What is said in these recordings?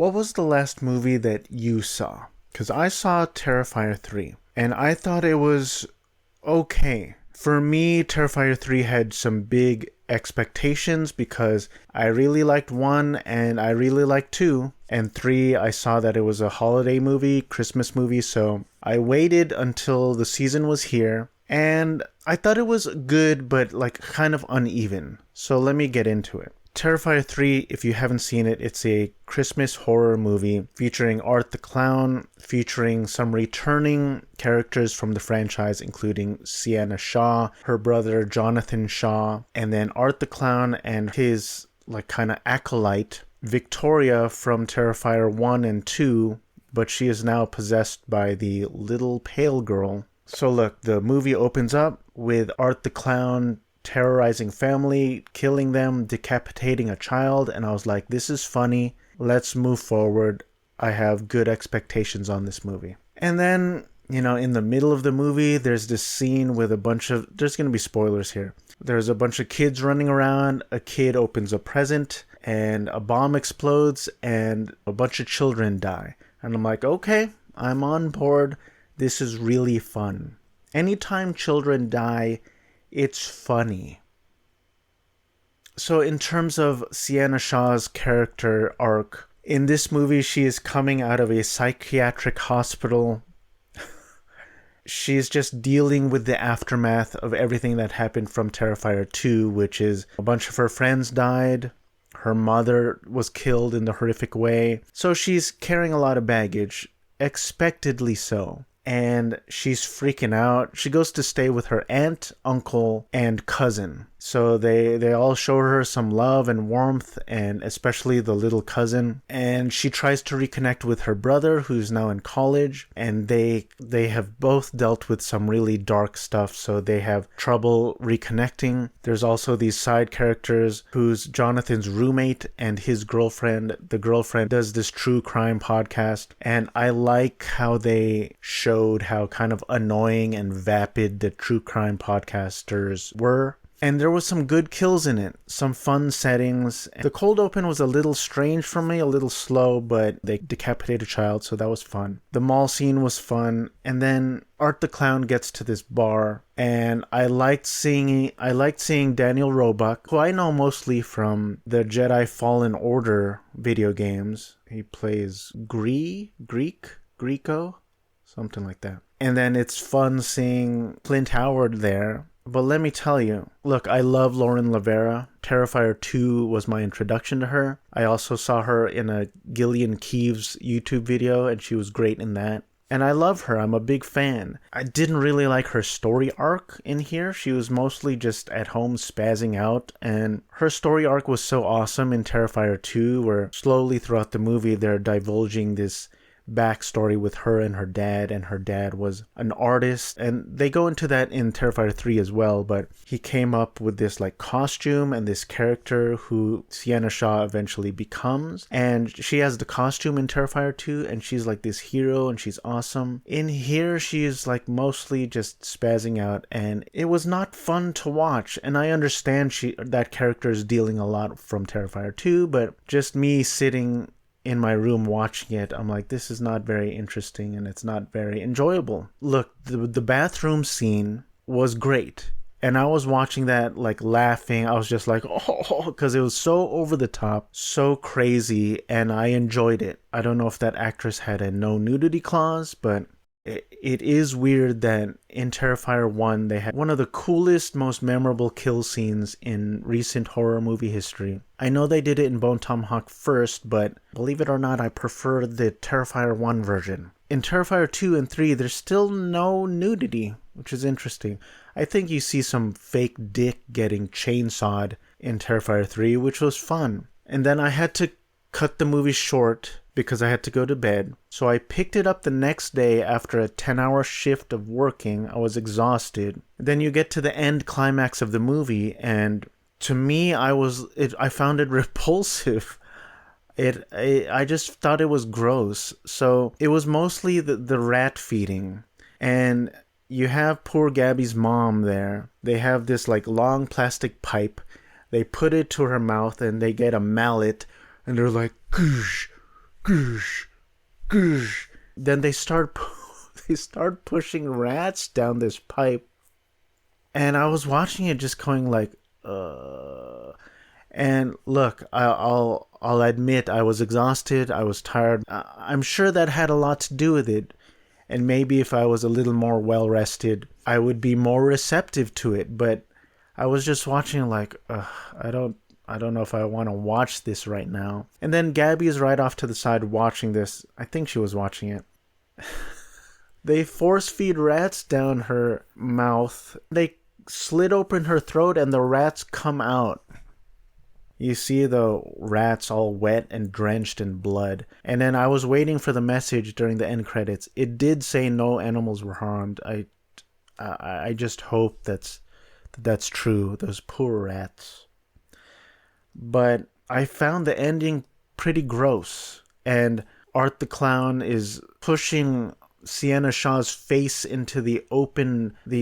what was the last movie that you saw? Because I saw Terrifier 3, and I thought it was okay. For me, Terrifier 3 had some big expectations because I really liked 1 and I really liked 2. And 3, I saw that it was a holiday movie, Christmas movie, so I waited until the season was here. And I thought it was good, but like kind of uneven. So let me get into it. Terrifier 3, if you haven't seen it, it's a Christmas horror movie featuring Art the Clown, featuring some returning characters from the franchise, including Sienna Shaw, her brother Jonathan Shaw, and then Art the Clown and his like kind of acolyte, Victoria from Terrifier 1 and 2, but she is now possessed by the little pale girl. So look, the movie opens up with Art the Clown terrorizing family, killing them, decapitating a child, and I was like, this is funny, let's move forward. I have good expectations on this movie. And then, in the middle of the movie, there's this scene with there's going to be spoilers here. There's a bunch of kids running around, a kid opens a present, and a bomb explodes, and a bunch of children die. And I'm like, okay, I'm on board. This is really fun. Anytime children die, it's funny. So in terms of Sienna Shaw's character arc, in this movie she is coming out of a psychiatric hospital. She's just dealing with the aftermath of everything that happened from Terrifier 2, which is a bunch of her friends died, her mother was killed in the horrific way. So she's carrying a lot of baggage, expectedly so. And she's freaking out. She goes to stay with her aunt, uncle, and cousin. So they all show her some love and warmth, and especially the little cousin. And she tries to reconnect with her brother, who's now in college. And they have both dealt with some really dark stuff, so they have trouble reconnecting. There's also these side characters who's Jonathan's roommate and his girlfriend. The girlfriend does this true crime podcast. And I like how they showed how kind of annoying and vapid the true crime podcasters were. And there was some good kills in it, some fun settings. The cold open was a little strange for me, a little slow, but they decapitate a child, so that was fun. The mall scene was fun, and then Art the Clown gets to this bar, and I liked seeing Daniel Roebuck, who I know mostly from the Jedi Fallen Order video games. He plays Greeko, something like that. And then it's fun seeing Clint Howard there. But let me tell you, look, I love Lauren Lavera. Terrifier 2 was my introduction to her. I also saw her in a Gillian Keeves YouTube video, and she was great in that. And I love her. I'm a big fan. I didn't really like her story arc in here. She was mostly just at home spazzing out. And her story arc was so awesome in Terrifier 2, where slowly throughout the movie they're divulging this backstory with her and her dad was an artist, and they go into that in Terrifier 3 as well, but he came up with this like costume and this character who Sienna Shaw eventually becomes, and she has the costume in Terrifier 2, and she's like this hero and she's awesome. In here she is like mostly just spazzing out, and it was not fun to watch. And I understand that character is dealing a lot from Terrifier 2, but just me sitting in my room watching it, I'm like, this is not very interesting and it's not very enjoyable. Look, the bathroom scene was great, and I was watching that like laughing. I was just like, oh, because it was so over the top, so crazy, and I enjoyed it. I don't know if that actress had a no nudity clause, but it is weird that in Terrifier 1 they had one of the coolest, most memorable kill scenes in recent horror movie history. I know they did it in Bone Tomahawk first, but believe it or not, I prefer the Terrifier 1 version. In Terrifier 2 and 3, there's still no nudity, which is interesting. I think you see some fake dick getting chainsawed in Terrifier 3, which was fun. And then I had to cut the movie short because I had to go to bed. So I picked it up the next day after a 10-hour shift of working. I was exhausted. Then you get to the end climax of the movie, and to me, I found it repulsive. I just thought it was gross. So it was mostly the rat feeding. And you have poor Gabby's mom there. They have this like long plastic pipe. They put it to her mouth and they get a mallet and they're like, goosh, Goosh, goosh. Then they start pushing rats down this pipe, and I was watching it just going like, And look, I'll admit I was exhausted. I was tired. I'm sure that had a lot to do with it. And maybe if I was a little more well rested, I would be more receptive to it. But I was just watching like, I don't know if I want to watch this right now. And then Gabby is right off to the side watching this. I think she was watching it. They force feed rats down her mouth. They slit open her throat and the rats come out. You see the rats all wet and drenched in blood. And then I was waiting for the message during the end credits. It did say no animals were harmed. I just hope that's true. Those poor rats. But I found the ending pretty gross. And Art the Clown is pushing Sienna Shaw's face into the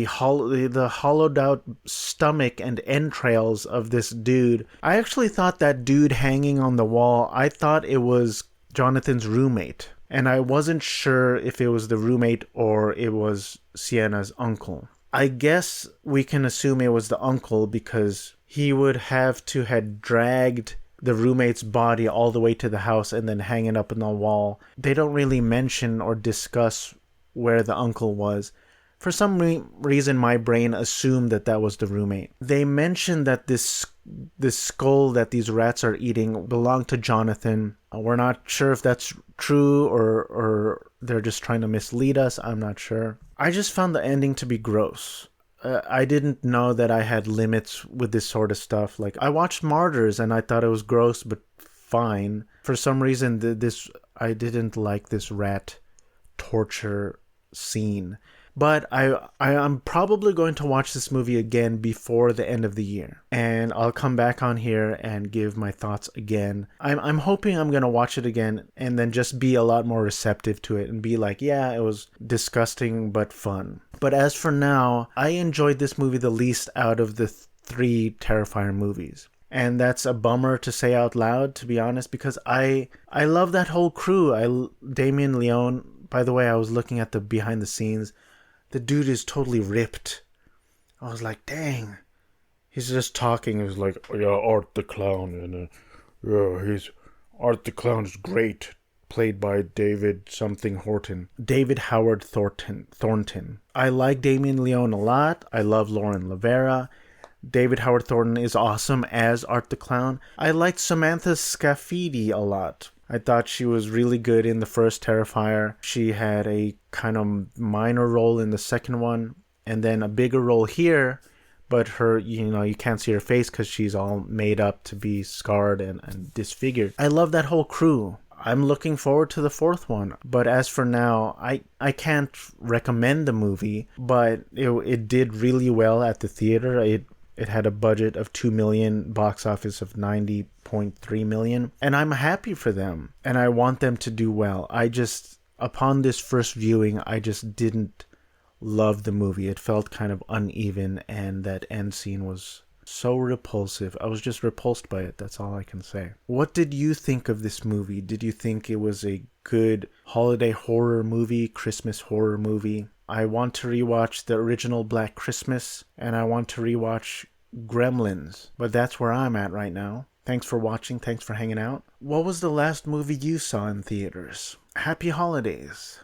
hollowed out stomach and entrails of this dude. I actually thought that dude hanging on the wall, I thought it was Jonathan's roommate. And I wasn't sure if it was the roommate or it was Sienna's uncle. I guess we can assume it was the uncle because he would have to have dragged the roommate's body all the way to the house and then hang it up on the wall. They don't really mention or discuss where the uncle was. For some reason, my brain assumed that was the roommate. They mentioned that this skull that these rats are eating belonged to Jonathan. We're not sure if that's true or they're just trying to mislead us. I'm not sure. I just found the ending to be gross. I didn't know that I had limits with this sort of stuff. Like, I watched Martyrs and I thought it was gross, but fine. For some reason, I didn't like this rat torture scene. But I'm probably going to watch this movie again before the end of the year. And I'll come back on here and give my thoughts again. I'm hoping I'm going to watch it again and then just be a lot more receptive to it and be like, yeah, it was disgusting but fun. But as for now, I enjoyed this movie the least out of the three Terrifier movies. And that's a bummer to say out loud, to be honest, because I love that whole crew. Damien Leone, by the way, I was looking at the behind the scenes. The dude is totally ripped. I was like, dang. He's just talking. He was like, oh, yeah, Art the Clown. And Art the Clown is great. Played by David Howard Thornton. I like Damien Leone a lot. I love Lauren Rivera. David Howard Thornton is awesome as Art the Clown. I liked Samantha Scafidi a lot. I thought she was really good in the first Terrifier. She had a kind of minor role in the second one, and then a bigger role here, but her, you can't see her face because she's all made up to be scarred and disfigured. I love that whole crew. I'm looking forward to the fourth one. But as for now, I can't recommend the movie, but it did really well at the theater. It had a budget of $2 million, box office of $90.3 million, and I'm happy for them, and I want them to do well. Upon this first viewing, I just didn't love the movie. It felt kind of uneven, and that end scene was so repulsive. I was just repulsed by it, that's all I can say. What did you think of this movie? Did you think it was a good holiday horror movie, Christmas horror movie? I want to rewatch the original Black Christmas, and I want to rewatch Gremlins, but that's where I'm at right now. Thanks for watching, thanks for hanging out. What was the last movie you saw in theaters? Happy holidays.